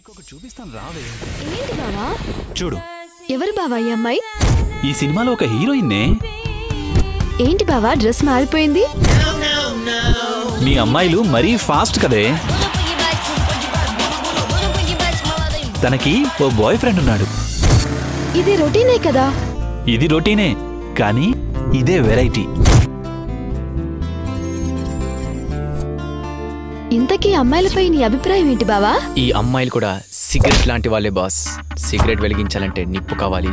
చూపిస్తాను రావే. ఏంటి బావా? చూడు. ఎవరు బావా ఈ అమ్మాయి? ఈ సినిమాలో ఒక హీరోయిన్నే. ఏంటి బావా డ్రెస్ మారిపోయింది? మీ అమ్మాయిలు మరీ ఫాస్ట్ కదే. తనకి ఓ బాయ్ ఫ్రెండ్ ఉన్నాడు. ఇది రొటీనే కదా? ఇది రొటీనే కానీ ఇదే వెరైటీ. ఇంతకీ అమ్మాయిలపై నీ అభిప్రాయం ఏంటి బావా? ఈ అమ్మాయిలు కూడా సిగరెట్ లాంటి వాళ్ళే బాస్. సిగరెట్ వెలిగించాలంటే నిప్పు కావాలి,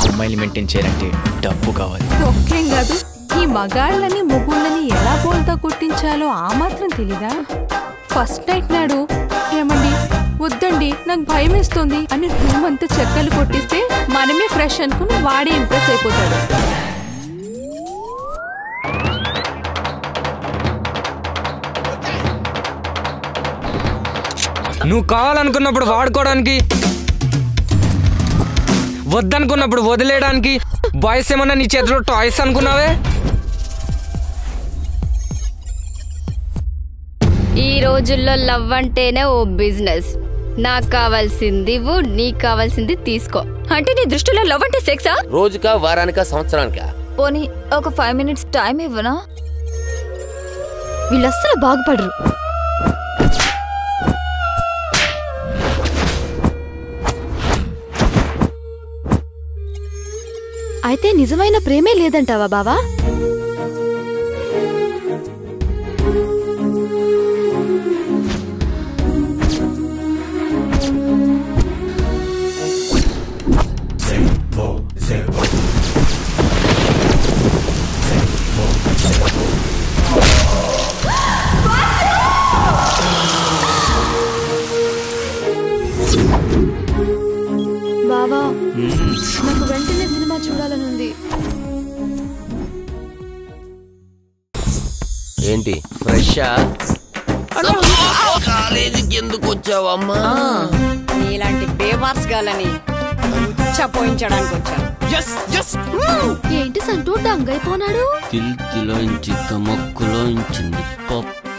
అమ్మాయిలు మెయింటైన్ చేయాలంటే డబ్బు కావాలి. ఒక్కేం కాదు, ఈ మగాళ్ళని మొగుళ్ళని ఎలా బోల్తా కొట్టించాలో ఆ మాత్రం తెలీదా? ఫస్ట్ నైట్ నాడు ఏమండి వద్దండి నాకు భయం వేస్తుంది అని రూమ్ అంతా చెక్కలు కొట్టిస్తే మనమే ఫ్రెష్ అనుకుని వాడే ఇంప్రెస్ అయిపోతాడు. నువ్వు కావాలనుకున్నప్పుడు వాడుకోవడానికి, వద్దనుకున్నప్పుడు వదిలేయడానికి బాయ్స్ ఏమన్నా నీ చేతిలో టాయ్స్ అనుకున్నావే? ఈ రోజుల్లో లవ్ అంటేనే ఓ బిజినెస్. నాకు కావాల్సింది ఇవ్వు, నీకు కావాల్సింది తీసుకో. అంటే నీ దృష్టిలో లవ్ అంటే సెక్సా? రోజుకా, వారానికా, సంవత్సరానికా? పోనీ ఒక 5 minutes టైం ఇవ్వనా? వీళ్ళు అస్సలు బాగుపడరు. అయితే నిజమైన ప్రేమే లేదంటావా బావా? బావా నాకు వెంటనే సినిమా చూడాలనుంది. ఏంటి ఫ్రెషా? కాలేజీకి ఎందుకు వచ్చావమ్మా? ఇలాంటి బేవార్స్ గాలని పోయించడానికి వచ్చాను. ఏంటి సంటూ డంగైపోనాడు? తిల్తిలోంచి తమక్కులోంచింది పప్పు.